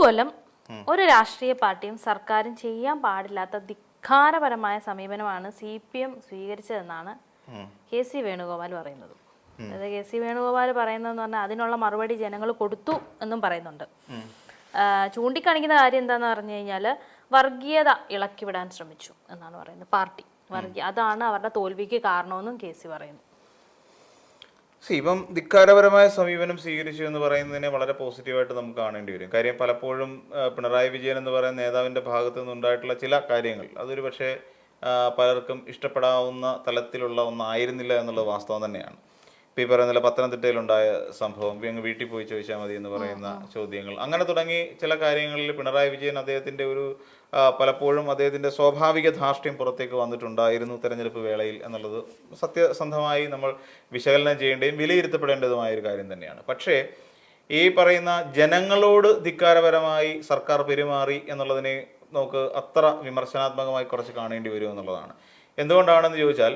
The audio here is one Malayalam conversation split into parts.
കൊല്ലം ഒരു രാഷ്ട്രീയ പാർട്ടിയും സർക്കാരും ചെയ്യാൻ പാടില്ലാത്ത ധിക്കാരപരമായ സമീപനമാണ് CPM സ്വീകരിച്ചതെന്നാണ് KC വേണുഗോപാൽ പറയുന്നത്. അതായത് KC വേണുഗോപാൽ പറയുന്നതെന്ന് പറഞ്ഞാൽ അതിനുള്ള മറുപടി ജനങ്ങൾ കൊടുത്തു എന്നും പറയുന്നുണ്ട്. ചൂണ്ടിക്കാണിക്കുന്ന കാര്യം എന്താണെന്ന് പറഞ്ഞു കഴിഞ്ഞാൽ വർഗീയത ഇളക്കിവിടാൻ ശ്രമിച്ചു എന്നാണ് പറയുന്നത്. പാർട്ടി അതാണ് അവരുടെ തോൽവിക്ക് കാരണമെന്നും KC പറയുന്നു. ഇപ്പം ധിക്കാരപരമായ സമീപനം സ്വീകരിച്ചു എന്ന് പറയുന്നതിനെ വളരെ പോസിറ്റീവായിട്ട് നമുക്ക് കാണേണ്ടി വരും. കാര്യം പലപ്പോഴും പിണറായി വിജയൻ എന്ന് പറയുന്ന നേതാവിൻ്റെ ഭാഗത്തു നിന്നുണ്ടായിട്ടുള്ള ചില കാര്യങ്ങൾ അതൊരു പക്ഷേ പലർക്കും ഇഷ്ടപ്പെടാവുന്ന തലത്തിലുള്ള ഒന്നായിരുന്നില്ല എന്നുള്ളത് വാസ്തവം തന്നെയാണ്. ഇപ്പം ഈ പറയുന്നില്ല പത്തനംതിട്ടയിലുണ്ടായ സംഭവം അങ്ങ് വീട്ടിൽ പോയി ചോദിച്ചാൽ മതി എന്ന് പറയുന്ന ചോദ്യങ്ങൾ, അങ്ങനെ തുടങ്ങി ചില കാര്യങ്ങളിൽ പിണറായി വിജയൻ അദ്ദേഹത്തിൻ്റെ ഒരു പലപ്പോഴും അദ്ദേഹത്തിൻ്റെ സ്വാഭാവിക ധാർഷ്ട്യം പുറത്തേക്ക് വന്നിട്ടുണ്ടായിരുന്നു തെരഞ്ഞെടുപ്പ് വേളയിൽ എന്നുള്ളത് സത്യസന്ധമായി നമ്മൾ വിശകലനം ചെയ്യേണ്ടതും വിലയിരുത്തപ്പെടേണ്ടതുമായ ഒരു കാര്യം തന്നെയാണ്. പക്ഷേ ഈ പറയുന്ന ജനങ്ങളോട് ധിക്കാരപരമായി സർക്കാർ പെരുമാറി എന്നുള്ളതിനെ നമുക്ക് അത്ര വിമർശനാത്മകമായി കുറച്ച് കാണേണ്ടി വരും എന്നുള്ളതാണ്. എന്തുകൊണ്ടാണെന്ന് ചോദിച്ചാൽ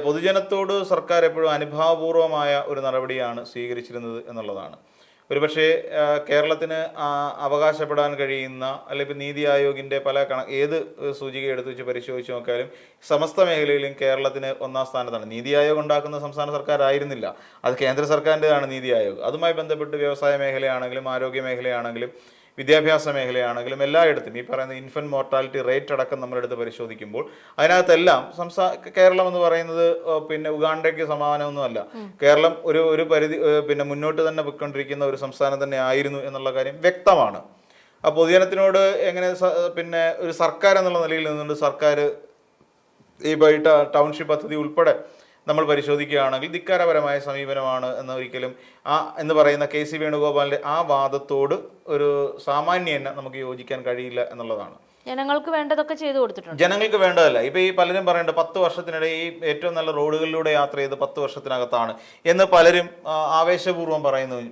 പൊതുജനത്തോട് സർക്കാർ എപ്പോഴും അനുഭാവപൂർവമായ ഒരു നടപടിയാണ് സ്വീകരിച്ചിരുന്നത് എന്നുള്ളതാണ്. ഒരുപക്ഷെ കേരളത്തിന് അവകാശപ്പെടാൻ കഴിയുന്ന അല്ലെങ്കിൽ നീതി ആയോഗിൻ്റെ പല ഏത് സൂചിക എടുത്ത് വെച്ച് പരിശോധിച്ച് നോക്കിയാലും സമസ്ത മേഖലയിലും കേരളത്തിന് ഒന്നാം സ്ഥാനത്താണ്. നീതി ആയോഗ് ഉണ്ടാക്കുന്ന സംസ്ഥാന സർക്കാർ ആയിരുന്നില്ല, അത് കേന്ദ്ര സർക്കാരിൻ്റെതാണ് നീതി ആയോഗ്. അതുമായി ബന്ധപ്പെട്ട് വ്യവസായ മേഖലയാണെങ്കിലും ആരോഗ്യ മേഖലയാണെങ്കിലും വിദ്യാഭ്യാസ മേഖലയാണെങ്കിലും എല്ലായിടത്തും ഈ പറയുന്ന ഇൻഫൻറ്റ് മോർട്ടാലിറ്റി റേറ്റ് അടക്കം നമ്മളെടുത്ത് പരിശോധിക്കുമ്പോൾ അതിനകത്തെല്ലാം കേരളം എന്ന് പറയുന്നത് പിന്നെ ഉഗാണ്ടയ്ക്ക് സമാനമൊന്നുമല്ല. കേരളം ഒരു പരിധി പിന്നെ മുന്നോട്ട് തന്നെ പോയിക്കൊണ്ടിരിക്കുന്ന ഒരു സംസ്ഥാനം തന്നെ ആയിരുന്നു എന്നുള്ള കാര്യം വ്യക്തമാണ്. ആ പൊതുജനത്തിനോട് എങ്ങനെ പിന്നെ ഒരു സർക്കാർ എന്നുള്ള നിലയിൽ നിന്നുകൊണ്ട് സർക്കാർ ഈ ടൗൺഷിപ്പ് പദ്ധതി ഉൾപ്പെടെ നമ്മൾ പരിശോധിക്കുകയാണെങ്കിൽ ധിക്കാരപരമായ സമീപനമാണ് എന്നൊരിക്കലും എന്ന് പറയുന്ന KC വേണുഗോപാലിൻ്റെ ആ വാദത്തോട് ഒരു സാമാന്യേന നമുക്ക് യോജിക്കാൻ കഴിയില്ല എന്നുള്ളതാണ്. ജനങ്ങൾക്ക് വേണ്ടതൊക്കെ ചെയ്തു കൊടുത്തിട്ടുണ്ട്. ജനങ്ങൾക്ക് വേണ്ടതല്ല. ഇപ്പം ഈ പലരും പറയേണ്ടത് 10 വർഷത്തിനിടെ ഈ ഏറ്റവും നല്ല റോഡുകളിലൂടെ യാത്ര ചെയ്ത് 10 വർഷത്തിനകത്താണ് എന്ന് പലരും ആവേശപൂർവ്വം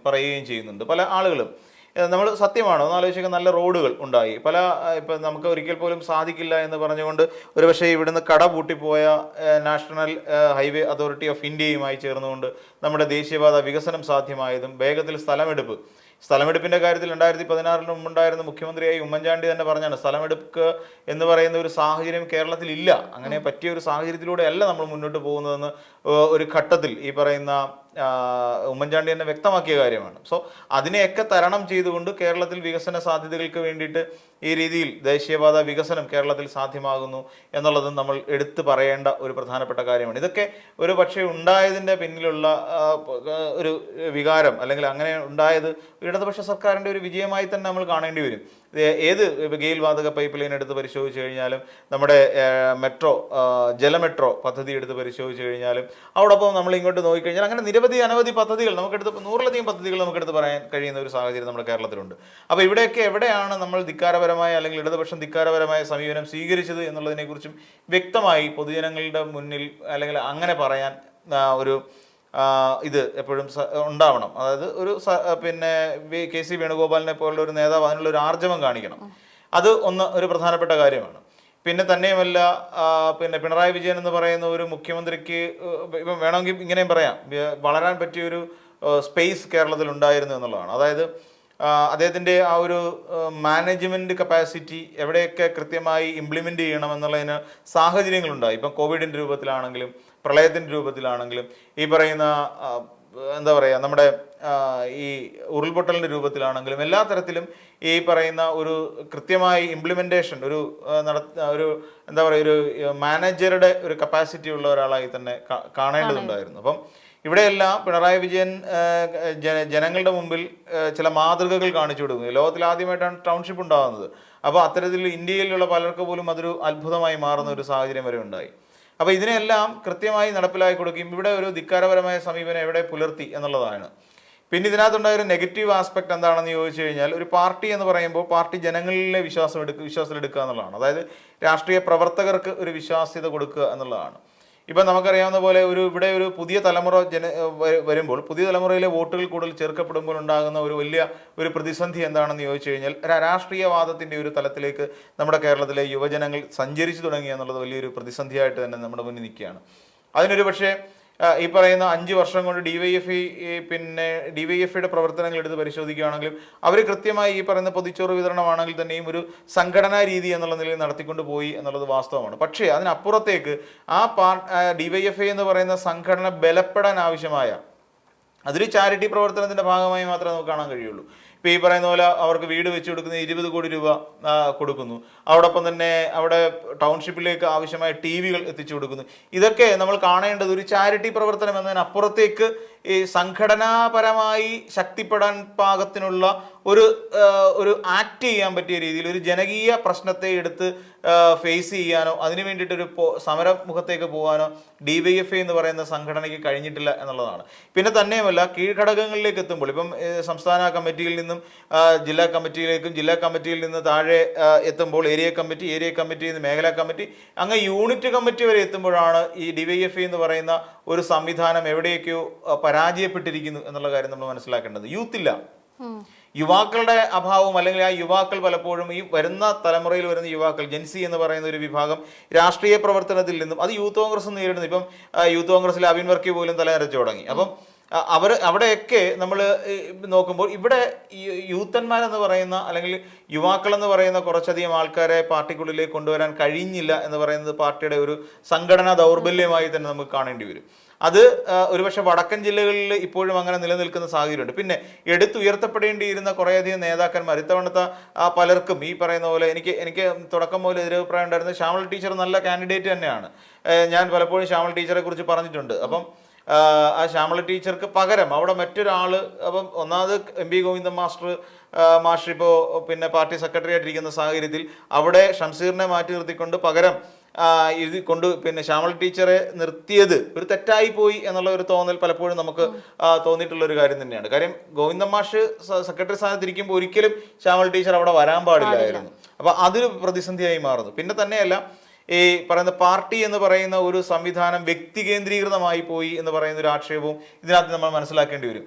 പറയുകയും ചെയ്യുന്നുണ്ട് പല ആളുകളും. നമ്മൾ സത്യമാണ് ഒന്ന് ആലോചിക്കുക, നല്ല റോഡുകൾ ഉണ്ടായി ഇപ്പം നമുക്ക് ഒരിക്കൽ പോലും സാധിക്കില്ല എന്ന് പറഞ്ഞുകൊണ്ട് ഒരുപക്ഷെ ഇവിടുന്ന് കട പൂട്ടിപ്പോയ നാഷണൽ ഹൈവേ അതോറിറ്റി ഓഫ് ഇന്ത്യയുമായി ചേർന്നുകൊണ്ട് നമ്മുടെ ദേശീയപാത വികസനം സാധ്യമായതും വേഗത്തിൽ സ്ഥലമെടുപ്പിൻ്റെ കാര്യത്തിൽ 2016 മുമ്പുണ്ടായിരുന്ന മുഖ്യമന്ത്രിയായി ഉമ്മൻചാണ്ടി തന്നെ പറഞ്ഞാണ് സ്ഥലമെടുക്കുക എന്ന് പറയുന്ന ഒരു സാഹചര്യം കേരളത്തിൽ ഇല്ല, അങ്ങനെ പറ്റിയ ഒരു സാഹചര്യത്തിലൂടെ അല്ല നമ്മൾ മുന്നോട്ട് പോകുന്നതെന്ന് ഒരു ഘട്ടത്തിൽ ഈ പറയുന്ന ഉമ്മൻചാണ്ടി തന്നെ വ്യക്തമാക്കിയ കാര്യമാണ്. സോ അതിനെയൊക്കെ തരണം ചെയ്തുകൊണ്ട് കേരളത്തിൽ വികസന സാധ്യതകൾക്ക് വേണ്ടിയിട്ട് ഈ രീതിയിൽ ദേശീയപാത വികസനം കേരളത്തിൽ സാധ്യമാകുന്നു എന്നുള്ളതും നമ്മൾ എടുത്തു പറയേണ്ട ഒരു പ്രധാനപ്പെട്ട കാര്യമാണ്. ഇതൊക്കെ ഒരു പക്ഷേ ഉണ്ടായതിൻ്റെ പിന്നിലുള്ള ഒരു വികാരം അല്ലെങ്കിൽ അങ്ങനെ ഉണ്ടായത് ഇടതുപക്ഷ സർക്കാരിൻ്റെ ഒരു വിജയമായി തന്നെ നമ്മൾ കാണേണ്ടി വരും. ഏത് ഗെയിൽ വാതക പൈപ്പ് ലൈൻ എടുത്ത് പരിശോധിച്ച് കഴിഞ്ഞാലും നമ്മുടെ ജലമെട്രോ പദ്ധതി എടുത്ത് പരിശോധിച്ച് കഴിഞ്ഞാലും അതോടൊപ്പം നമ്മൾ ഇങ്ങോട്ട് നോക്കിക്കഴിഞ്ഞാൽ അങ്ങനെ അനവധി പദ്ധതികൾ നമുക്കെടുത്ത് 100ലധികം പദ്ധതികൾ നമുക്കെടുത്ത് പറയാൻ കഴിയുന്ന ഒരു സാഹചര്യം നമ്മുടെ കേരളത്തിലുണ്ട്. അപ്പോൾ ഇവിടെയൊക്കെ എവിടെയാണ് നമ്മൾ ധിക്കാരപരമായ അല്ലെങ്കിൽ ഇടതുപക്ഷം ധിക്കാരപരമായ സമീപനം സ്വീകരിച്ചത് എന്നുള്ളതിനെക്കുറിച്ചും വ്യക്തമായി പൊതുജനങ്ങളുടെ മുന്നിൽ അല്ലെങ്കിൽ അങ്ങനെ പറയാൻ ഒരു ഇത് എപ്പോഴും ഉണ്ടാവണം. അതായത് പിന്നെ KC വേണുഗോപാലിനെ പോലുള്ള ഒരു നേതാവ് അതിനുള്ള ഒരു ആർജവം കാണിക്കണം. അത് ഒരു പ്രധാനപ്പെട്ട കാര്യമാണ്. പിന്നെ തന്നെയുമല്ല പിന്നെ പിണറായി വിജയൻ എന്ന് പറയുന്ന ഒരു മുഖ്യമന്ത്രിക്ക് ഇപ്പം വേണമെങ്കിൽ ഇങ്ങനെയും പറയാം, വളരാൻ പറ്റിയൊരു സ്പേസ് കേരളത്തിൽ ഉണ്ടായിരുന്നു എന്നുള്ളതാണ്. അതായത് അദ്ദേഹത്തിൻ്റെ ആ ഒരു മാനേജ്മെൻറ്റ് കപ്പാസിറ്റി എവിടെയൊക്കെ കൃത്യമായി ഇംപ്ലിമെൻ്റ് ചെയ്യണം എന്നുള്ളതിന് സാഹചര്യങ്ങളുണ്ടായി. ഇപ്പം കോവിഡിൻ്റെ രൂപത്തിലാണെങ്കിലും പ്രളയത്തിൻ്റെ രൂപത്തിലാണെങ്കിലും ഈ പറയുന്ന എന്താ പറയുക നമ്മുടെ ഈ ഉരുൾപൊട്ടലിൻ്റെ രൂപത്തിലാണെങ്കിലും എല്ലാ തരത്തിലും ഈ പറയുന്ന ഒരു കൃത്യമായി ഇംപ്ലിമെൻറ്റേഷൻ ഒരു എന്താ പറയുക ഒരു മാനേജറുടെ ഒരു കപ്പാസിറ്റി ഉള്ള ഒരാളായി തന്നെ കാണേണ്ടതുണ്ടായിരുന്നു. അപ്പം ഇവിടെയെല്ലാം പിണറായി വിജയൻ ജനങ്ങളുടെ മുമ്പിൽ ചില മാതൃകകൾ കാണിച്ചു കൊടുക്കുന്നു. ലോകത്തിൽ ആദ്യമായിട്ടാണ് ടൗൺഷിപ്പ് ഉണ്ടാകുന്നത്. അപ്പോൾ അത്തരത്തിൽ ഇന്ത്യയിലുള്ള പലർക്ക് പോലും അതൊരു അത്ഭുതമായി മാറുന്ന ഒരു സാഹചര്യം വരെ ഉണ്ടായി. അപ്പോൾ ഇതിനെല്ലാം കൃത്യമായി നടപ്പിലാക്കി കൊടുക്കുകയും ഇവിടെ ഒരു ധിക്കാരപരമായ സമീപനം എവിടെ പുലർത്തി എന്നുള്ളതാണ്. പിന്നെ ഇതിനകത്തുണ്ടായ ഒരു നെഗറ്റീവ് ആസ്പെക്ട് എന്താണെന്ന് ചോദിച്ചു കഴിഞ്ഞാൽ ഒരു പാർട്ടി എന്ന് പറയുമ്പോൾ പാർട്ടി ജനങ്ങളിലെ വിശ്വാസത്തിലെടുക്കുക എന്നുള്ളതാണ്. അതായത് രാഷ്ട്രീയ പ്രവർത്തകർക്ക് ഒരു വിശ്വാസ്യത കൊടുക്കുക എന്നുള്ളതാണ്. ഇപ്പം നമുക്കറിയാവുന്ന പോലെ ഇവിടെ ഒരു പുതിയ തലമുറ വരുമ്പോൾ പുതിയ തലമുറയിലെ വോട്ടുകൾ കൂടുതൽ ചേർക്കപ്പെടുമ്പോൾ ഉണ്ടാകുന്ന വലിയ ഒരു പ്രതിസന്ധി എന്താണെന്ന് ചോദിച്ചു കഴിഞ്ഞാൽ രാഷ്ട്രീയവാദത്തിൻ്റെ ഒരു തലത്തിലേക്ക് നമ്മുടെ കേരളത്തിലെ യുവജനങ്ങൾ സഞ്ചരിച്ചു തുടങ്ങി എന്നുള്ളത് വലിയൊരു പ്രതിസന്ധിയായിട്ട് തന്നെ നമ്മുടെ മുന്നിൽ നിൽക്കുകയാണ്. അതിനൊരു പക്ഷേ ഈ പറയുന്ന 5 വർഷം കൊണ്ട് ഡിവൈഎഫ്ഐ പിന്നെ ഡിവൈഎഫ്ഐയുടെ പ്രവർത്തനങ്ങൾ എടുത്ത് പരിശോധിക്കുകയാണെങ്കിലും അവർ കൃത്യമായി ഈ പറയുന്ന പൊതിച്ചോറ് വിതരണമാണെങ്കിൽ തന്നെയും ഒരു സംഘടനാ രീതി എന്നുള്ള നിലയിൽ നടത്തിക്കൊണ്ട് പോയി എന്നുള്ളത് വാസ്തവമാണ്. പക്ഷേ അതിനപ്പുറത്തേക്ക് ആ ഡിവൈഎഫ്ഐ എന്ന് പറയുന്ന സംഘടന ബലപ്പെടാൻ ആവശ്യമായ അതൊരു ചാരിറ്റി പ്രവർത്തനത്തിന്റെ ഭാഗമായി മാത്രമേ നമുക്ക് കാണാൻ കഴിയുള്ളൂ. ഇപ്പോൾ ഈ പറയുന്ന പോലെ അവർക്ക് വീട് വെച്ച് കൊടുക്കുന്ന 20 കോടി രൂപ കൊടുക്കുന്നു. അതോടൊപ്പം തന്നെ അവിടെ ടൗൺഷിപ്പിലേക്ക് ആവശ്യമായ TV-കൾ എത്തിച്ചു കൊടുക്കുന്നു. ഇതൊക്കെ നമ്മൾ കാണേണ്ടത് ഒരു ചാരിറ്റി പ്രവർത്തനം എന്നതിനപ്പുറത്തേക്ക് ഈ സംഘടനാപരമായി ശക്തിപ്പെടാൻ പാകത്തിനുള്ള ഒരു ആക്ട് ചെയ്യാൻ പറ്റിയ രീതിയിൽ ഒരു ജനകീയ പ്രശ്നത്തെ എടുത്ത് ഫേസ് ചെയ്യാനോ അതിനു വേണ്ടിയിട്ടൊരു സമരമുഖത്തേക്ക് പോകാനോ ഡിവൈഎഫ്ഐ എന്ന് പറയുന്ന സംഘടനയ്ക്ക് കഴിഞ്ഞിട്ടില്ല എന്നുള്ളതാണ്. പിന്നെ തന്നെയുമല്ല കീഴ്ഘടകങ്ങളിലേക്ക് എത്തുമ്പോൾ ഇപ്പം സംസ്ഥാന കമ്മിറ്റിയിൽ നിന്നും ജില്ലാ കമ്മിറ്റിയിലേക്കും ജില്ലാ കമ്മിറ്റിയിൽ നിന്ന് താഴെ എത്തുമ്പോൾ ഏരിയ കമ്മിറ്റിയിൽ നിന്ന് മേഖലാ കമ്മിറ്റി അങ്ങ് യൂണിറ്റ് കമ്മിറ്റി വരെ എത്തുമ്പോഴാണ് ഈ ഡിവൈഎഫ്ഐ എന്ന് പറയുന്ന ഒരു സംവിധാനം എവിടെയൊക്കെയോ പരാജയപ്പെട്ടിരിക്കുന്നു എന്നുള്ള കാര്യം നമ്മൾ മനസ്സിലാക്കേണ്ടത്. യൂത്തില്ല, യുവാക്കളുടെ അഭാവം, അല്ലെങ്കിൽ ആ യുവാക്കൾ പലപ്പോഴും ഈ വരുന്ന തലമുറയിൽ വരുന്ന യുവാക്കൾ ജെൻസി എന്ന് പറയുന്ന ഒരു വിഭാഗം രാഷ്ട്രീയ പ്രവർത്തനത്തിൽ നിന്നും അത് യൂത്ത് കോൺഗ്രസ് നേരിടുന്നു. ഇപ്പം യൂത്ത് കോൺഗ്രസിൽ അബിൻ വർക്കി പോലും തലനിരച്ചു തുടങ്ങി. അപ്പം അവിടെയൊക്കെ നമ്മൾ നോക്കുമ്പോൾ ഇവിടെ യൂത്തന്മാരെന്ന് പറയുന്ന അല്ലെങ്കിൽ യുവാക്കളെന്ന് പറയുന്ന കുറച്ചധികം ആൾക്കാരെ പാർട്ടിക്കുള്ളിലേക്ക് കൊണ്ടുവരാൻ കഴിഞ്ഞില്ല എന്ന് പറയുന്നത് പാർട്ടിയുടെ ഒരു സംഘടനാ ദൗർബല്യമായി തന്നെ നമുക്ക് കാണേണ്ടി വരും. അത് ഒരുപക്ഷെ വടക്കൻ ജില്ലകളിൽ ഇപ്പോഴും അങ്ങനെ നിലനിൽക്കുന്ന സാഹചര്യമുണ്ട്. പിന്നെ എടുത്തുയർത്തപ്പെടേണ്ടിയിരുന്ന കുറേയധികം നേതാക്കന്മാർ ഇത്തവണത്തെ പലർക്കും ഈ പറയുന്ന പോലെ എനിക്ക് തുടക്കം മുതൽ എതിരഭിപ്രായം ഉണ്ടായിരുന്നത് ശ്യാമൾ ടീച്ചർ നല്ല കാൻഡിഡേറ്റ് തന്നെയാണ്. ഞാൻ പലപ്പോഴും ശ്യാമൾ ടീച്ചറെ കുറിച്ച് പറഞ്ഞിട്ടുണ്ട്. അപ്പം ആ ശ്യാമള ടീച്ചർക്ക് പകരം അവിടെ മറ്റൊരാൾ, അപ്പം ഒന്നാമത് MP ഗോവിന്ദൻ മാസ്റ്റർ ഇപ്പോൾ പിന്നെ പാർട്ടി സെക്രട്ടറി ആയിട്ടിരിക്കുന്ന സാഹചര്യത്തിൽ അവിടെ ഷംസീറിനെ മാറ്റി നിർത്തിക്കൊണ്ട് പകരം ഇത് പിന്നെ ശ്യാമൾ ടീച്ചറെ നിർത്തിയത് ഒരു തെറ്റായി പോയി എന്നുള്ള ഒരു തോന്നൽ പലപ്പോഴും നമുക്ക് തോന്നിയിട്ടുള്ള ഒരു കാര്യം തന്നെയാണ്. കാര്യം ഗോവിന്ദൻ മാഷ് സെക്രട്ടറി സ്ഥാനത്തിരിക്കുമ്പോൾ ഒരിക്കലും ശ്യാമൾ ടീച്ചർ അവിടെ വരാൻ പാടില്ലായിരുന്നു. അപ്പോൾ അതൊരു പ്രതിസന്ധിയായി മാറുന്നു. പിന്നെ തന്നെയല്ല ഈ പറയുന്ന പാർട്ടി എന്ന് പറയുന്ന ഒരു സംവിധാനം വ്യക്തി കേന്ദ്രീകൃതമായി പോയി എന്ന് പറയുന്ന ഒരു ആക്ഷേപവും ഇതിനകത്ത് നമ്മൾ മനസ്സിലാക്കേണ്ടി വരും.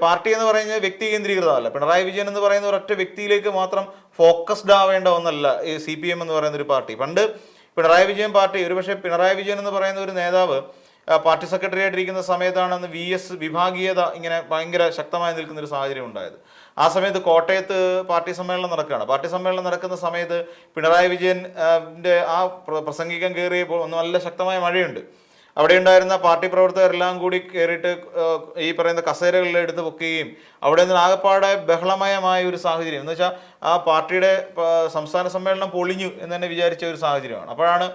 പാർട്ടി എന്ന് പറയുന്നത് വ്യക്തി കേന്ദ്രീകൃതമല്ല. പിണറായി വിജയൻ എന്ന് പറയുന്ന ഒരൊറ്റ വ്യക്തിയിലേക്ക് മാത്രം ഫോക്കസ്ഡ് ആവേണ്ട ഒന്നല്ല ഈ CPM എന്ന് പറയുന്ന ഒരു പാർട്ടി. പണ്ട് പിണറായി വിജയൻ പാർട്ടി ഒരുപക്ഷെ പിണറായി വിജയൻ എന്ന് പറയുന്ന ഒരു നേതാവ് പാർട്ടി സെക്രട്ടറി ആയിട്ടിരിക്കുന്ന സമയത്താണ് അന്ന് VS വിഭാഗീയത ഇങ്ങനെ ഭയങ്കര ശക്തമായി നിൽക്കുന്ന ഒരു സാഹചര്യം ഉണ്ടായത്. ആ സമയത്ത് കോട്ടയത്ത് പാർട്ടി സമ്മേളനം നടക്കുകയാണ്. പാർട്ടി സമ്മേളനം നടക്കുന്ന സമയത്ത് പിണറായി വിജയൻ്റെ ആ പ്രസംഗിക്കാൻ കയറിയപ്പോൾ ഒന്ന് നല്ല ശക്തമായ മഴയുണ്ട്. അവിടെ ഉണ്ടായിരുന്ന പാർട്ടി പ്രവർത്തകരെല്ലാം കൂടി കയറിയിട്ട് ഈ പറയുന്ന കസേരകളിൽ എടുത്ത് പൊക്കുകയും അവിടെ നിന്ന് ആകെപ്പാടെ ബഹളമയമായ ഒരു സാഹചര്യം എന്ന് വെച്ചാൽ ആ പാർട്ടിയുടെ സംസ്ഥാന സമ്മേളനം പൊളിഞ്ഞു എന്ന് തന്നെ വിചാരിച്ച ഒരു സാഹചര്യമാണ്. അപ്പോഴാണ്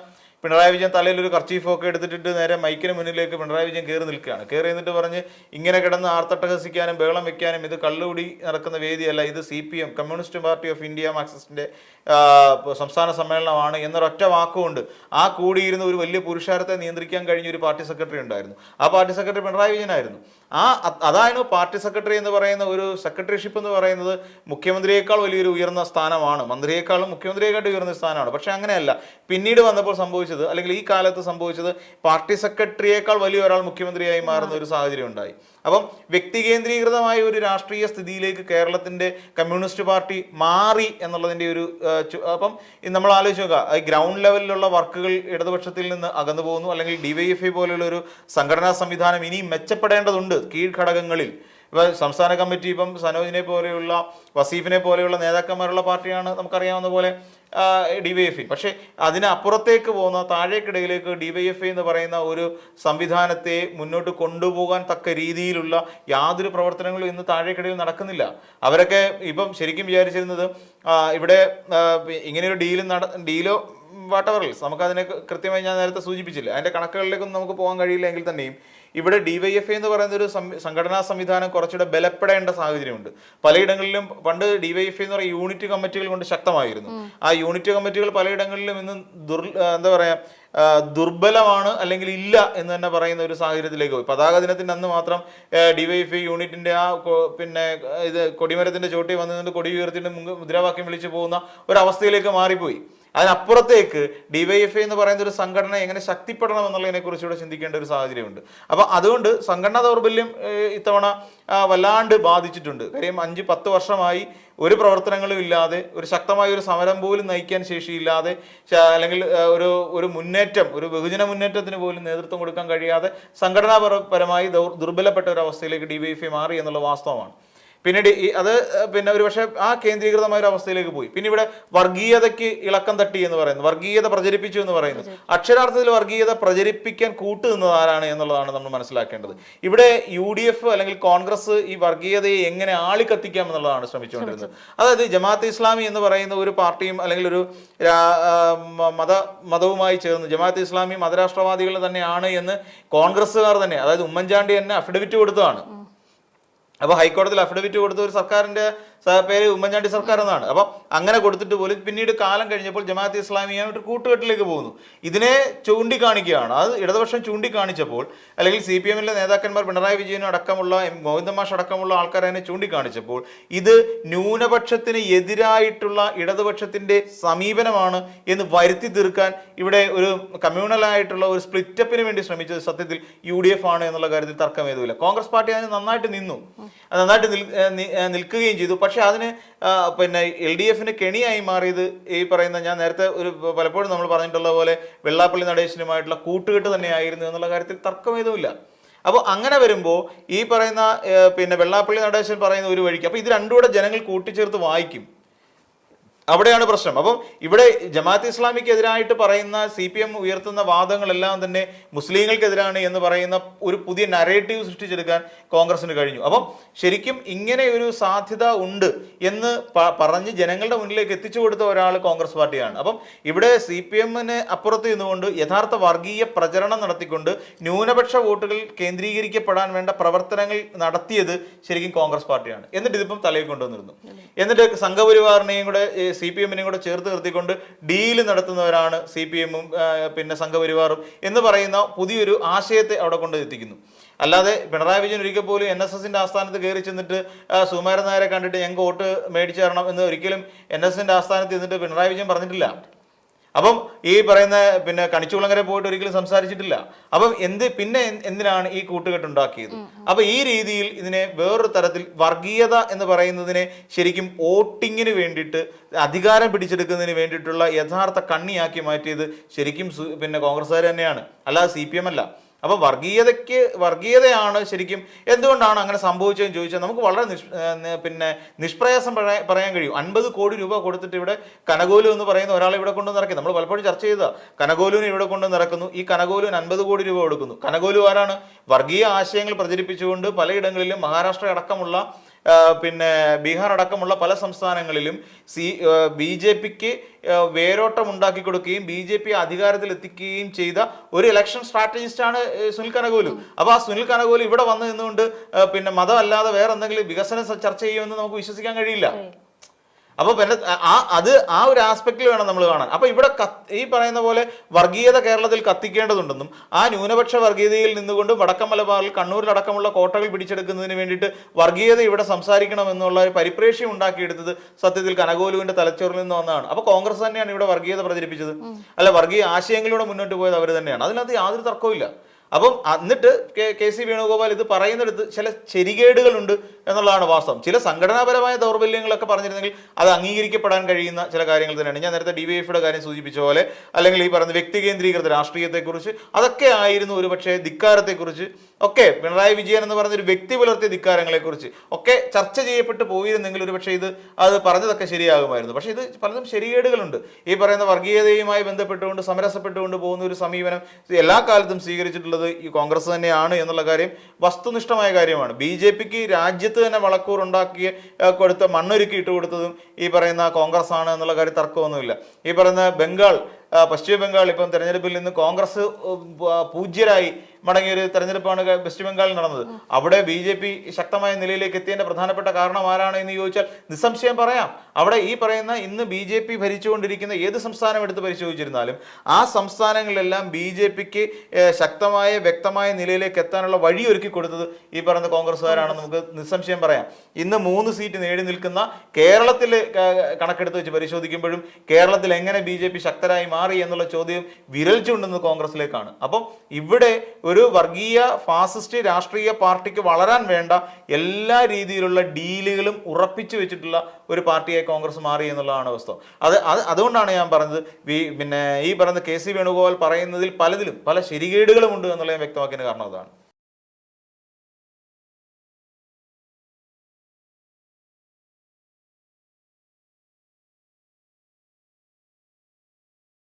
പിണറായി വിജയൻ തലയിൽ ഒരു കർച്ചീഫൊക്കെ എടുത്തിട്ട് നേരെ മൈക്കിന് മുന്നിലേക്ക് പിണറായി വിജയൻ കയറി നിൽക്കുകയാണ്. കയറി നിന്നിട്ട് പറഞ്ഞ് ഇങ്ങനെ കിടന്ന് ആർത്തട്ടഹസിക്കാനും ബഹളം വെക്കാനും ഇത് കള്ളുകൂടി നടക്കുന്ന വേദിയല്ല, ഇത് CPM communist party of India മാർക്സിസ്റ്റിൻ്റെ സംസ്ഥാന സമ്മേളനമാണ് എന്നൊരൊറ്റ വാക്കുകൊണ്ട് ആ കൂടിയിരുന്ന ഒരു വലിയ പുരുഷാരത്തെ നിയന്ത്രിക്കാൻ കഴിഞ്ഞ ഒരു പാർട്ടി സെക്രട്ടറി ഉണ്ടായിരുന്നു. ആ പാർട്ടി സെക്രട്ടറി പിണറായി വിജയനായിരുന്നു. അതായിരുന്നു പാർട്ടി സെക്രട്ടറി എന്ന് പറയുന്ന ഒരു സെക്രട്ടറിഷിപ്പ് എന്ന് പറയുന്നത് മുഖ്യമന്ത്രിയേക്കാൾ വലിയൊരു ഉയർന്ന സ്ഥാനമാണ്, മന്ത്രിയേക്കാളും മുഖ്യമന്ത്രിയെക്കാളും ഉയർന്ന സ്ഥാനമാണ്. പക്ഷെ അങ്ങനെയല്ല. പിന്നീട് വന്നപ്പോൾ സംഭവിച്ചത്, അല്ലെങ്കിൽ ഈ കാലത്ത് സംഭവിച്ചത്, പാർട്ടി സെക്രട്ടറിയേക്കാൾ വലിയ ഒരാൾ മുഖ്യമന്ത്രിയായി മാറുന്ന ഒരു സാഹചര്യം ഉണ്ടായി. അപ്പം വ്യക്തി കേന്ദ്രീകൃതമായ ഒരു രാഷ്ട്രീയ സ്ഥിതിയിലേക്ക് കേരളത്തിൻ്റെ കമ്മ്യൂണിസ്റ്റ് പാർട്ടി മാറി എന്നുള്ളതിൻ്റെ ഒരു അപ്പം നമ്മൾ ആലോചിച്ച് നോക്കുക, ഈ ഗ്രൗണ്ട് ലെവലിലുള്ള വർക്കുകൾ ഇടതുപക്ഷത്തിൽ നിന്ന് അകന്നു പോകുന്നു. അല്ലെങ്കിൽ DYFI പോലെയുള്ള ഒരു സംഘടനാ സംവിധാനം ഇനിയും മെച്ചപ്പെടേണ്ടതുണ്ട് കീഴ്ഘടകങ്ങളിൽ. ഇപ്പം സംസ്ഥാന കമ്മിറ്റി ഇപ്പം സനോജിനെ പോലെയുള്ള വസീഫിനെ പോലെയുള്ള നേതാക്കന്മാരുള്ള പാർട്ടിയാണ് നമുക്കറിയാവുന്ന പോലെ DYFI. പക്ഷേ അതിനപ്പുറത്തേക്ക് പോകുന്ന താഴേക്കിടയിലേക്ക് DYFI എന്ന് പറയുന്ന ഒരു സംവിധാനത്തെ മുന്നോട്ട് കൊണ്ടുപോകാൻ തക്ക രീതിയിലുള്ള യാതൊരു പ്രവർത്തനങ്ങളും ഇന്ന് താഴേക്കിടയിൽ നടക്കുന്നില്ല. അവരൊക്കെ ഇപ്പം ശരിക്കും വിചാരിച്ചിരുന്നത് ഇവിടെ ഇങ്ങനെയൊരു ഡീലോ വാട്ടവറിൽ നമുക്കതിനെ കൃത്യമായി ഞാൻ നേരത്തെ സൂചിപ്പിച്ചില്ല, അതിൻ്റെ കണക്കുകളിലേക്കൊന്നും നമുക്ക് പോകാൻ കഴിയില്ല എങ്കിൽ തന്നെയും ഇവിടെ DYFI എന്ന് പറയുന്ന ഒരു സംഘടനാ സംവിധാനം കുറച്ചുകൂടെ ബലപ്പെടേണ്ട സാഹചര്യമുണ്ട്. പലയിടങ്ങളിലും പണ്ട് DYFI എന്ന് പറയുന്ന യൂണിറ്റ് കമ്മിറ്റികൾ കൊണ്ട് ശക്തമായിരുന്നു. ആ യൂണിറ്റ് കമ്മിറ്റികൾ പലയിടങ്ങളിലും ഇന്ന് എന്താ പറയുക ദുർബലമാണ്, അല്ലെങ്കിൽ ഇല്ല എന്ന് തന്നെ പറയുന്ന ഒരു സാഹചര്യത്തിലേക്ക് പോയി. പതാക ദിനത്തിൻ്റെ അന്ന് മാത്രം DYFI യൂണിറ്റിൻ്റെ ആ പിന്നെ ഇത് കൊടിമരത്തിൻ്റെ ചോട്ടി വന്നുകൊണ്ട് കൊടി ഉയർത്തിയിട്ട് മുദ്രാവാക്യം വിളിച്ചു പോകുന്ന ഒരവസ്ഥയിലേക്ക് മാറിപ്പോയി. അതിനപ്പുറത്തേക്ക് ഡിവൈഎഫ്ഐ എന്ന് പറയുന്ന ഒരു സംഘടന എങ്ങനെ ശക്തിപ്പെടണം എന്നുള്ളതിനെ കുറിച്ച് ഇവിടെ ചിന്തിക്കേണ്ട ഒരു സാഹചര്യമുണ്ട്. അപ്പോൾ അതുകൊണ്ട് സംഘടനാ ദൗർബല്യം ഇത്തവണ വല്ലാണ്ട് ബാധിച്ചിട്ടുണ്ട്. കാര്യം 5-10 വർഷമായി ഒരു പ്രവർത്തനങ്ങളും ഇല്ലാതെ, ഒരു ശക്തമായ ഒരു സമരം പോലും നയിക്കാൻ ശേഷിയില്ലാതെ, അല്ലെങ്കിൽ ഒരു മുന്നേറ്റം, ഒരു ബഹുജന മുന്നേറ്റത്തിന് പോലും നേതൃത്വം കൊടുക്കാൻ കഴിയാതെ സംഘടനാപരമായി ദുർബലപ്പെട്ട ഒരു അവസ്ഥയിലേക്ക് ഡിവൈഎഫ്ഐ മാറി എന്നുള്ള വാസ്തവമാണ്. പിന്നീട് പിന്നെ ഒരു പക്ഷേ ആ കേന്ദ്രീകൃതമായ ഒരു അവസ്ഥയിലേക്ക് പോയി. പിന്നെ ഇവിടെ വർഗീയതയ്ക്ക് ഇളക്കം തട്ടി എന്ന് പറയുന്നത്, വർഗീയത പ്രചരിപ്പിച്ചു എന്ന് പറയുന്നത്, അക്ഷരാർത്ഥത്തിൽ വർഗീയത പ്രചരിപ്പിക്കാൻ കൂട്ടുനിന്നത് ആരാണ് എന്നുള്ളതാണ് നമ്മൾ മനസ്സിലാക്കേണ്ടത്. ഇവിടെ UDF അല്ലെങ്കിൽ കോൺഗ്രസ് ഈ വർഗീയതയെ എങ്ങനെ ആളിക്കത്തിക്കാം എന്നുള്ളതാണ് ശ്രമിച്ചുകൊണ്ടിരുന്നത്. അതായത് ജമാഅത്തെ ഇസ്ലാമി എന്ന് പറയുന്ന ഒരു പാർട്ടിയും അല്ലെങ്കിൽ ഒരു മതവുമായി ചേർന്ന് ജമാഅത്തെ ഇസ്ലാമി മതരാഷ്ട്രവാദികൾ തന്നെയാണ് എന്ന് കോൺഗ്രസ്സുകാർ തന്നെ, അതായത് ഉമ്മൻചാണ്ടി തന്നെ അഫിഡവിറ്റ് കൊടുത്തതാണ്. അപ്പോൾ ഹൈക്കോടതിയിൽ അഫിഡവിറ്റ് കൊടുത്ത ഒരു സർക്കാരിന്റെ പേര് ഉമ്മൻചാണ്ടി സർക്കാർ എന്നാണ്. അപ്പം അങ്ങനെ കൊടുത്തിട്ട് പോലും പിന്നീട് കാലം കഴിഞ്ഞപ്പോൾ ജമാഅത്തെ ഇസ്ലാമിയ ഒരു കൂട്ടുകെട്ടിലേക്ക് പോകുന്നു. ഇതിനെ ചൂണ്ടിക്കാണിക്കുകയാണ്. അത് ഇടതുപക്ഷം ചൂണ്ടിക്കാണിച്ചപ്പോൾ, അല്ലെങ്കിൽ CPM-ലെ നേതാക്കന്മാർ പിണറായി വിജയനും അടക്കമുള്ള ഗോവിന്ദൻ മാഷ് അടക്കമുള്ള ആൾക്കാർ അതിനെ ചൂണ്ടിക്കാണിച്ചപ്പോൾ ഇത് ന്യൂനപക്ഷത്തിന് എതിരായിട്ടുള്ള ഇടതുപക്ഷത്തിന്റെ സമീപനമാണ് എന്ന് വരുത്തി തീർക്കാൻ ഇവിടെ ഒരു കമ്മ്യൂണലായിട്ടുള്ള ഒരു സ്പ്ലിറ്റപ്പിന് വേണ്ടി ശ്രമിച്ചത് സത്യത്തിൽ UDF ആണ് എന്നുള്ള കാര്യത്തിൽ തർക്കമേതുമില്ല. കോൺഗ്രസ് പാർട്ടി അതിന് നന്നായിട്ട് നിന്നു, നന്നായിട്ട് നിൽക്കുകയും ചെയ്തു. പക്ഷെ അതിന് പിന്നെ LDF-ന് കെണിയായി മാറിയത് ഈ പറയുന്ന, ഞാൻ നേരത്തെ പലപ്പോഴും നമ്മൾ പറഞ്ഞിട്ടുള്ള പോലെ വെള്ളാപ്പള്ളി നടേശനുമായിട്ടുള്ള കൂട്ടുകെട്ട് തന്നെയായിരുന്നു എന്നുള്ള കാര്യത്തിൽ തർക്കമേതുമില്ല. അപ്പോൾ അങ്ങനെ വരുമ്പോൾ ഈ പറയുന്ന പിന്നെ വെള്ളാപ്പള്ളി നടേശൻ പറയുന്ന ഒരു വഴിക്ക്, അപ്പോൾ ഇത് രണ്ടും കൂടെ ജനങ്ങൾ കൂട്ടിച്ചേർത്ത് വായിക്കും. അവിടെയാണ് പ്രശ്നം. അപ്പം ഇവിടെ ജമാഅത്ത് ഇസ്ലാമിക്കെതിരായിട്ട് പറയുന്ന CPM ഉയർത്തുന്ന വാദങ്ങളെല്ലാം തന്നെ മുസ്ലിങ്ങൾക്കെതിരാണ് എന്ന് പറയുന്ന ഒരു പുതിയ നരേറ്റീവ് സൃഷ്ടിച്ചെടുക്കാൻ കോൺഗ്രസിന് കഴിഞ്ഞു. അപ്പം ശരിക്കും ഇങ്ങനെ ഒരു സാധ്യത ഉണ്ട് എന്ന് പറഞ്ഞ് ജനങ്ങളുടെ മുന്നിലേക്ക് എത്തിച്ചു കൊടുത്ത ഒരാൾ കോൺഗ്രസ് പാർട്ടിയാണ്. അപ്പം ഇവിടെ CPM-ന് അപ്പുറത്ത് നിന്നുകൊണ്ട് യഥാർത്ഥ വർഗീയ പ്രചരണം നടത്തിക്കൊണ്ട് ന്യൂനപക്ഷ വോട്ടുകൾ കേന്ദ്രീകരിക്കപ്പെടാൻ വേണ്ട പ്രവർത്തനങ്ങൾ നടത്തിയത് ശരിക്കും കോൺഗ്രസ് പാർട്ടിയാണ്. എന്നിട്ട് ഇതിപ്പം തലയിൽ കൊണ്ടുവന്നിരുന്നു. എന്നിട്ട് സംഘപരിവാറിനെയും കൂടെ CPM-നെയും കൂടെ ചേർത്ത് നിർത്തിക്കൊണ്ട് ഡീല് നടത്തുന്നവരാണ് CPM-ഉം പിന്നെ സംഘപരിവാറും എന്ന് പറയുന്ന പുതിയൊരു ആശയത്തെ അവിടെ കൊണ്ട് എത്തിക്കുന്നു. അല്ലാതെ പിണറായി വിജയൻ ഒരിക്കൽ പോലും NSS-ന്റെ ആസ്ഥാനത്ത് കയറി ചെന്നിട്ട് സുകുമാരൻ നായരെ കണ്ടിട്ട് ഞങ്ങൾക്ക് വോട്ട് മേടിച്ചു തരണം എന്ന് ഒരിക്കലും NSS-ന്റെ ആസ്ഥാനത്ത് ചെന്നിട്ട് പിണറായി വിജയൻ പറഞ്ഞിട്ടില്ല. അപ്പം ഈ പറയുന്ന പിന്നെ കണിച്ചുകുളങ്ങരെ പോയിട്ട് ഒരിക്കലും സംസാരിച്ചിട്ടില്ല. അപ്പം എന്തിനാണ് ഈ കൂട്ടുകെട്ടുണ്ടാക്കിയത്? അപ്പൊ ഈ രീതിയിൽ ഇതിനെ വേറൊരു തരത്തിൽ വർഗീയത എന്ന് പറയുന്നതിനെ ശരിക്കും വോട്ടിങ്ങിന് വേണ്ടിയിട്ട്, അധികാരം പിടിച്ചെടുക്കുന്നതിന് വേണ്ടിയിട്ടുള്ള യഥാർത്ഥ കണ്ണിയാക്കി മാറ്റിയത് ശരിക്കും പിന്നെ കോൺഗ്രസ്സുകാർ തന്നെയാണ്, അല്ലാതെ CPM അല്ല. അപ്പോൾ വർഗീയതയാണ് ശരിക്കും. എന്തുകൊണ്ടാണ് അങ്ങനെ സംഭവിച്ചതെന്ന് ചോദിച്ചാൽ നമുക്ക് വളരെ നിഷ്പ്രയാസം പറയാൻ കഴിയും. 50 കോടി രൂപ കൊടുത്തിട്ട് ഇവിടെ കനകോലു എന്ന് പറയുന്ന ഒരാളെ ഇവിടെ കൊണ്ടു നിറയ്ക്കും. നമ്മൾ പലപ്പോഴും ചർച്ച ചെയ്ത കനകോലുവിനെ ഇവിടെ കൊണ്ടു നിറക്കുന്നു. ഈ കനകോലുവിന് 50 കോടി രൂപ കൊടുക്കുന്നു. കനകോലു ആരാണ്? വർഗീയ ആശയങ്ങൾ പ്രചരിപ്പിച്ചുകൊണ്ട് പലയിടങ്ങളിലും മഹാരാഷ്ട്ര അടക്കമുള്ള പിന്നെ ബീഹാർ അടക്കമുള്ള പല സംസ്ഥാനങ്ങളിലും BJP-ക്ക് വേരോട്ടം ഉണ്ടാക്കി കൊടുക്കുകയും BJP അധികാരത്തിൽ എത്തിക്കുകയും ചെയ്ത ഒരു ഇലക്ഷൻ സ്ട്രാറ്റജിസ്റ്റാണ് സുനിൽ കനകോലു. അപ്പോൾ ആ സുനിൽ കനകോലു ഇവിടെ വന്നു നിന്നുകൊണ്ട് പിന്നെ മതമല്ലാതെ വേറെ എന്തെങ്കിലും വികസനം ചർച്ച ചെയ്യുമെന്ന് നമുക്ക് വിശ്വസിക്കാൻ കഴിയില്ല. അപ്പോൾ പിന്നെ ആ ഒരു ആസ്പെക്റ്റിൽ വേണം നമ്മൾ കാണാൻ. അപ്പോൾ ഇവിടെ ഈ പറയുന്ന പോലെ വർഗീയത കേരളത്തിൽ കത്തിക്കേണ്ടതുണ്ടെന്നും ആ ന്യൂനപക്ഷ വർഗീയതയിൽ നിന്നുകൊണ്ട് വടക്കൻ മലബാറിൽ കണ്ണൂരിലടക്കമുള്ള കോട്ടകൾ പിടിച്ചെടുക്കുന്നതിന് വേണ്ടിയിട്ട് വർഗീയത ഇവിടെ സംസാരിക്കണമെന്നുള്ള ഒരു പരിപ്രേക്ഷ്യം ഉണ്ടാക്കിയെടുത്തത് സത്യത്തിൽ കനകോലുവിന്റെ തലച്ചോറിൽ നിന്ന് വന്നതാണ്. അപ്പോൾ കോൺഗ്രസ് തന്നെയാണ് ഇവിടെ വർഗീയത പ്രചരിപ്പിച്ചത്, അല്ല വർഗീയ ആശയങ്ങളിലൂടെ മുന്നോട്ട് പോയത് അവർ തന്നെയാണ്. അതിനകത്ത് യാതൊരു തർക്കവുമില്ല. അപ്പം എന്നിട്ട് KC വേണുഗോപാൽ ഇത് പറയുന്നിടത്ത് ചില ശരികേടുകളുണ്ട് എന്നുള്ളതാണ് വാസ്തവം. ചില സംഘടനാപരമായ ദൗർബല്യങ്ങളൊക്കെ പറഞ്ഞിരുന്നെങ്കിൽ അത് അംഗീകരിക്കപ്പെടാൻ കഴിയുന്ന ചില കാര്യങ്ങൾ തന്നെയാണ്. ഞാൻ നേരത്തെ DYF-യുടെ കാര്യം സൂചിപ്പിച്ച പോലെ, അല്ലെങ്കിൽ ഈ പറയുന്ന വ്യക്തി കേന്ദ്രീകൃത രാഷ്ട്രീയത്തെക്കുറിച്ച്, അതൊക്കെ ആയിരുന്നു ഒരു പക്ഷേ ധിക്കാരത്തെക്കുറിച്ച് ഒക്കെ, പിണറായി വിജയൻ എന്ന് പറഞ്ഞൊരു വ്യക്തി പുലർത്തിയ ധിക്കാരങ്ങളെക്കുറിച്ച് ഒക്കെ ചർച്ച ചെയ്യപ്പെട്ട് പോയിരുന്നെങ്കിൽ ഒരു പക്ഷേ അത് പറഞ്ഞതൊക്കെ ശരിയാകുമായിരുന്നു. പക്ഷേ ഇത് പലതും ശരികേടുകളുണ്ട്. ഈ പറയുന്ന വർഗീയതയുമായി ബന്ധപ്പെട്ടുകൊണ്ട് സമരസപ്പെട്ടുകൊണ്ട് പോകുന്ന ഒരു സമീപനം എല്ലാ കാലത്തും സ്വീകരിച്ചിട്ടുള്ളത് ഈ കോൺഗ്രസ് തന്നെയാണ് എന്നുള്ള കാര്യം വസ്തുനിഷ്ഠമായ കാര്യമാണ്. BJP-ക്ക് രാജ്യത്ത് തന്നെ വളക്കൂറുണ്ടാക്കി കൊടുത്ത മണ്ണൊരുക്കി ഇട്ട് കൊടുത്തതും ഈ പറയുന്ന കോൺഗ്രസ് ആണ് എന്നുള്ള കാര്യം തർക്കമൊന്നുമില്ല. ഈ പറയുന്ന പശ്ചിമ ബംഗാൾ ഇപ്പം തെരഞ്ഞെടുപ്പിൽ നിന്ന് കോൺഗ്രസ് പൂജ്യരായി മടങ്ങിയ ഒരു തെരഞ്ഞെടുപ്പാണ് വെസ്റ്റ് ബംഗാളിൽ നടന്നത്. അവിടെ BJP ശക്തമായ നിലയിലേക്ക് എത്തിയതിന്റെ പ്രധാനപ്പെട്ട കാരണം ആരാണ് എന്ന് ചോദിച്ചാൽ നിസ്സംശയം പറയാം. അവിടെ ഈ പറയുന്ന ഇന്ന് BJP ഭരിച്ചുകൊണ്ടിരിക്കുന്ന ഏത് സംസ്ഥാനം എടുത്ത് പരിശോധിച്ചിരുന്നാലും ആ സംസ്ഥാനങ്ങളിലെല്ലാം BJPക്ക് ശക്തമായ വ്യക്തമായ നിലയിലേക്ക് എത്താനുള്ള വഴി ഒരുക്കി കൊടുത്തത് ഈ പറയുന്ന കോൺഗ്രസ്സുകാരാണെന്ന് നമുക്ക് നിസ്സംശയം പറയാം. ഇന്ന് 3 സീറ്റ് നേടി നിൽക്കുന്ന കേരളത്തിൽ കണക്കെടുത്ത് വെച്ച് പരിശോധിക്കുമ്പോഴും കേരളത്തിൽ എങ്ങനെ BJP ശക്തരായി മാറി എന്നുള്ള ചോദ്യം വിരൽ ചൂണ്ടുന്നത് കോൺഗ്രസിലേക്കാണ്. അപ്പം ഇവിടെ ഒരു വർഗീയ ഫാസിസ്റ്റ് രാഷ്ട്രീയ പാർട്ടിക്ക് വളരാൻ വേണ്ട എല്ലാ രീതിയിലുള്ള ഡീലുകളും ഉറപ്പിച്ചു വെച്ചിട്ടുള്ള ഒരു പാർട്ടിയായി കോൺഗ്രസ് മാറി എന്നുള്ളതാണ് വാസ്തവം. അതുകൊണ്ടാണ് ഞാൻ പറഞ്ഞത് പിന്നെ ഈ പറയുന്ന KC വേണുഗോപാൽ പറയുന്നതിൽ പലതിലും പല ശരികേടുകളും ഉണ്ട് എന്നുള്ളത് ഞാൻ വ്യക്തമാക്കിയതിന് കാരണം അതാണ്.